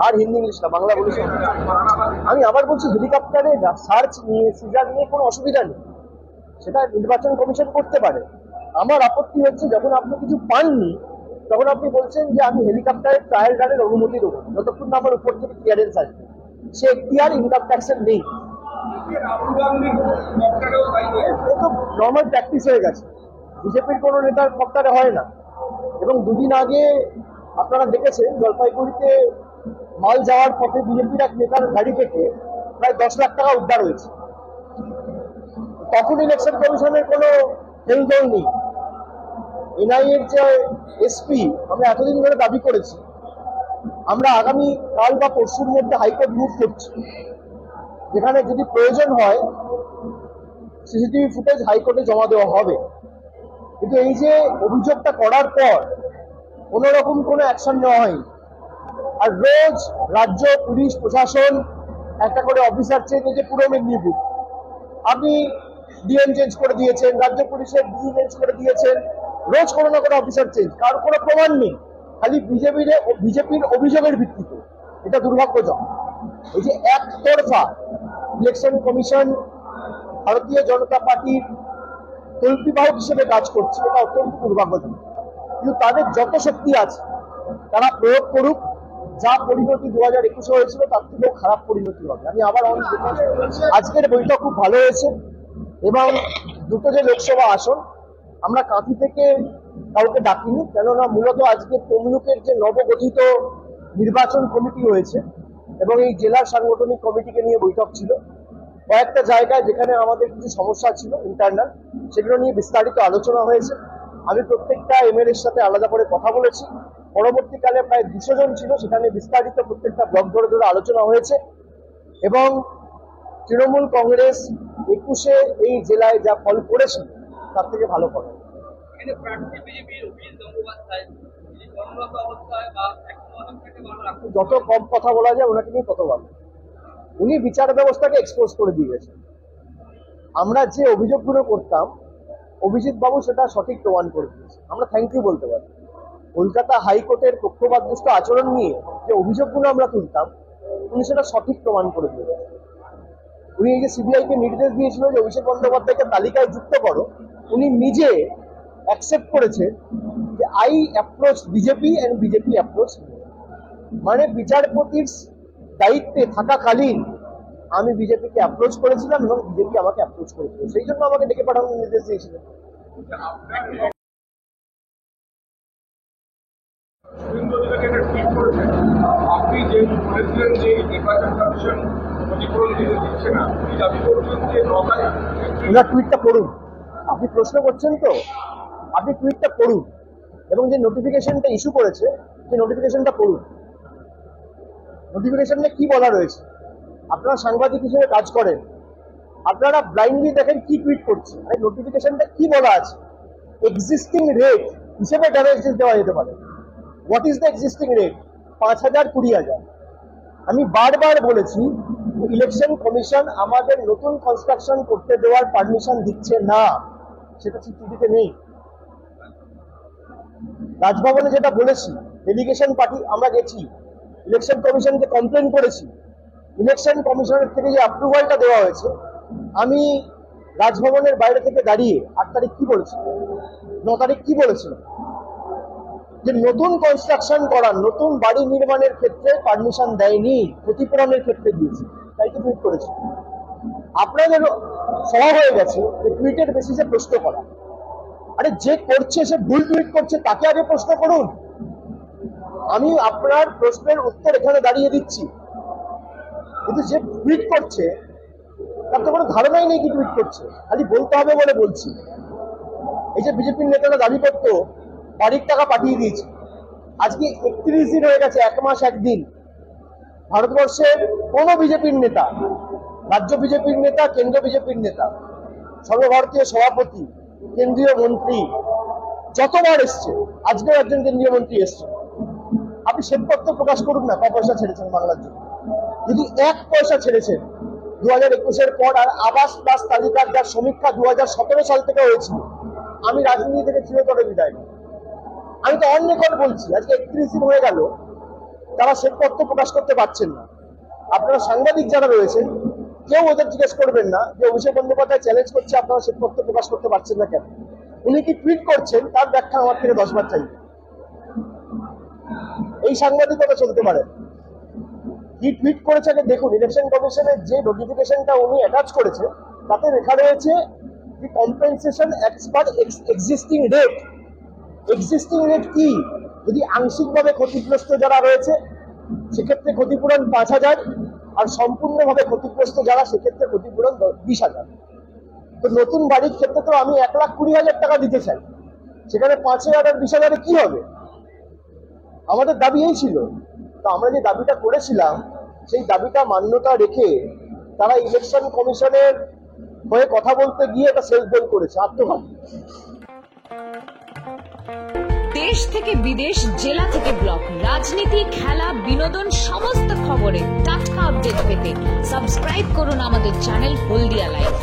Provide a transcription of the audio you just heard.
আর Hindi English না, বাংলা বলেছি। আমি আবার বলছি, হেলিকপ্টারে সার্চ নিয়ে সিজার নিয়ে কোনো অসুবিধা নেই, সেটা নির্বাচন কমিশন করতে পারে। আমার আপত্তি হচ্ছে যখন আপনি কিছু পাননি তখন আপনি বলছেন যে আমি হেলিকপ্টারের ট্রায়াল রানের অনুমতি দেবো যতক্ষণ না আমার উপর থেকে ক্লিয়ারেন্স আসবে। সে এখতিয়ার ইনকাম ট্যাক্সের নেই। তো নর্মাল প্র্যাকটিস হয়ে গেছে, বিজেপির কোনো নেতার কপ্টারে হয় না। এবং দুদিন আগে আপনারা দেখেছেন জলপাইগুড়িতে মাল যাওয়ার পথে বিজেপির এক নেতার গাড়ি থেকে প্রায় 10 লাখ টাকা উদ্ধার হয়েছে। তখন ইলেকশন কমিশনের কোনো হেলদোল নেই। এনআইএর যে এসপি আমরা এতদিন ধরে দাবি করেছি, আমরা আগামী কাল বা পরশুর মধ্যে হাইকোর্ট মুভ করছি, যেখানে যদি প্রয়োজন হয় সিসিটিভি ফুটেজ হাইকোর্টে জমা দেওয়া হবে। কিন্তু এই যে অভিযোগটা করার পর কোন রকম কোনো অ্যাকশন নেওয়া হয়নি। আর রোজ রাজ্য পুলিশ প্রশাসন একটা করে অফিসার চেঞ্জ হয়েছে। পুরো মেদিনীপুর আপনি ডিএম চেঞ্জ করে দিয়েছেন, রাজ্য পুলিশের ডিজি চেঞ্জ করে দিয়েছেন, রোজ কোনো না কোনো অফিসার চেঞ্জ, কার কোনো প্রমাণ নেই, খালি বিজেপির অভিযোগের ভিত্তিতে। এটা দুর্ভাগ্যজনক। এই যে একতরফা ইলেকশন কমিশন ভারতীয় জনতা পার্টির তল্পিবাহক হিসেবে কাজ করছে, এটা অত্যন্ত দুর্ভাগ্যজনক। কিন্তু তাদের যত শক্তি আছে তারা প্রয়োগ করুক। যা পরিণতি 2021 হয়েছিল তার থেকেও খারাপ পরিণতি হবে। আমি আবার আজকের বৈঠক খুব ভালো হয়েছে এবং দুটো যে লোকসভা আসন আমরা কাঁথি থেকে কাউকে ডাকিনি, কেননা মূলত আজকে তমলুকের যে নবগঠিত নির্বাচন কমিটি হয়েছে এবং এই জেলার সাংগঠনিক কমিটিকে নিয়ে বৈঠক ছিল। কয়েকটা জায়গায় যেখানে আমাদের কিছু সমস্যা ছিল ইন্টারনাল, সেগুলো নিয়ে বিস্তারিত আলোচনা হয়েছে। আমি প্রত্যেকটা এমএলএর সাথে আলাদা করে কথা বলেছি। পরবর্তীকালে প্রায় 200 জন ছিল, সেখানে বিস্তারিত প্রত্যেকটা ব্লক ধরে ধরে আলোচনা হয়েছে এবং তৃণমূল কংগ্রেস 21-এ এই জেলায় যা ফল করেছে তার থেকে ভালো ফল। যত কম কথা বলা যায় ওনাকে নিয়ে তত ভালো। উনি বিচার ব্যবস্থাকে এক্সপোজ করে দিয়ে গেছেন। আমরা যে অভিযোগগুলো করতাম অভিজিৎ বাবু সেটা সঠিক প্রমাণ করে দিয়েছে। আমরা থ্যাংক ইউ বলতে পারি। কলকাতা হাইকোর্টের পক্ষপাতদুষ্ট আচরণ নিয়ে যে অভিযোগগুলো আমরা তুলতাম উনি সেটা সঠিক প্রমাণ করে দিয়েছেন। উনি এই যে সিবিআইকে নির্দেশ দিয়েছিল যে অভিষেক বন্দ্যোপাধ্যায়কে তালিকায় যুক্ত করো, উনি নিজে অ্যাকসেপ্ট করেছে যে I approach BJP and BJP approach, মানে বিচারপতির দায়িত্বে থাকাকালীন আমি বিজেপিকে অ্যাপ্রোচ করেছিলাম এবং বিজেপি আমাকে অ্যাপ্রোচ করেছিল, সেই জন্য আমাকে ডেকে পাঠানোর নির্দেশ দিয়েছিলেন। আপনি যে বলেছিলেন যে নির্বাচন কমিশন ক্ষতিপূরণ দিচ্ছে না, এই দাবি করছেন যে ওনার টুইটটা পড়ুন। আপনি প্রশ্ন করছেন তো, আপনি টুইটটা পড়ুন এবং যে নোটিফিকেশনটা ইস্যু করেছে সেই নোটিফিকেশনটা পড়ুন। নোটিফিকেশনে কি বলা রয়েছে? আপনারা সাংবাদিক হিসেবে কাজ করেন, আপনারা ব্লাইন্ডলি দেখেন কি টুইট করছে। আর নোটিফিকেশনটা কি বলা আছে? এক্সিস্টিং রেট হিসেবে ড্যামেজ দেওয়া যেতে পারে। What is the existing rate? 5,000, 20,000। আমি বারবার বলেছি ইলেকশন কমিশন আমাদের নতুন কনস্ট্রাকশন করতে দেওয়ার পারমিশন দিচ্ছে না, সেটা চিঠিতে নেই। রাজভবনে যেটা বলেছি, ডেলিগেশন পার্টি আমরা গেছি, ইলেকশন কমিশনকে কমপ্লেন করেছি। ইলেকশন কমিশনের থেকে যে অ্যাপ্রুভালটা দেওয়া হয়েছে, আমি রাজভবনের বাইরে থেকে দাঁড়িয়ে 8 তারিখ কি বলেছি, 9 তারিখ কি বলেছিল, যে নতুন কনস্ট্রাকশন করার, নতুন বাড়ি নির্মাণের ক্ষেত্রে পারমিশন দেয়নি, ক্ষতিপূরণের ক্ষেত্রে দিয়েছে। তাই তো টুইট করেছি। আপনাদের স্বভাব হয়ে গেছে যে টুইটের বেসিসে প্রশ্ন করা। আরে যে করছে সে ভুল টুইট করছে, তাকে আগে প্রশ্ন করুন। আমি আপনার প্রশ্নের উত্তর এখানে দাঁড়িয়ে দিচ্ছি, কিন্তু যে টুইট করছে তার তো কোনো ধারণাই নেই কি টুইট করছে, খালি বলতে হবে বলে বলছি। এই যে বিজেপির নেতারা দাবি করতো বাড়ির টাকা পাঠিয়ে দিয়েছে, আজকে 31 দিন হয়ে গেছে, 1 মাস 1 দিন। ভারতবর্ষের কোন বিজেপির নেতা, রাজ্য বিজেপির নেতা, কেন্দ্র বিজেপির নেতা, সর্বভারতীয় সভাপতি, কেন্দ্রীয় মন্ত্রী যতবার এসছে, আজকেও একজন কেন্দ্রীয় মন্ত্রী এসছে, আপনি শ্বেতপত্র প্রকাশ করুন না ক পয়সা ছেড়েছেন বাংলার জন্য। যদি 1 পয়সা ছেড়েছেন 2021-এর পর, আর আবাস প্লাস তালিকার যার সমীক্ষা 2017 সাল থেকে হয়েছিল, আমি রাজনীতি থেকে চিরতরে বিদায়। আমি তো অন রেকর্ড বলছি, আজকে 31 দিন হয়ে গেল, তারা শ্বেতপত্র প্রকাশ করতে পারছেন না। আপনারা সাংবাদিক যারা রয়েছেন কেউ ওদের জিজ্ঞেস করবেন না যে অভিষেক বন্দ্যোপাধ্যায় চ্যালেঞ্জ করছে আপনারা শ্বেতপত্র প্রকাশ করতে পারছেন না কেন। উনি কি টুইট করছেন তার ব্যাখ্যা আমার থেকে 10 বার চাই। এই সাংবাদিকতা চলতে পারে। কি টুইট করেছে আগে দেখুন। ইলেকশন কমিশনের যে নোটিফিকেশনটা উনি অ্যাটাচ করেছে তাতে লেখা রয়েছে the compensation as per existing rate. Existing rate কি? যদি আংশিকভাবে ক্ষতিগ্রস্ত যারা রয়েছে সেক্ষেত্রে ক্ষতিপূরণ 5,000, আর সম্পূর্ণভাবে ক্ষতিগ্রস্ত যারা সেক্ষেত্রে ক্ষতিপূরণ 20,000। তো নতুন বাড়ির ক্ষেত্রে তো আমি 1,20,000 টাকা দিতে চাই, সেখানে 5,000 আর 20,000 কি হবে? আমাদের দাবি এই ছিল। তো আমরা যে দাবিটা করেছিলাম সেই দাবিটা মান্যতা রেখে তারা ইলেকশন কমিশনের হয়ে কথা বলতে গিয়ে এটা সেলফ গোল করেছে, আত্মঘাতী। দেশ থেকে বিদেশ, জেলা থেকে ব্লক, রাজনীতি, খেলা, বিনোদন সমস্ত খবরে টাটকা আপডেট পেতে সাবস্ক্রাইব করুন আমাদের চ্যানেল হলদিয়া লাইভ।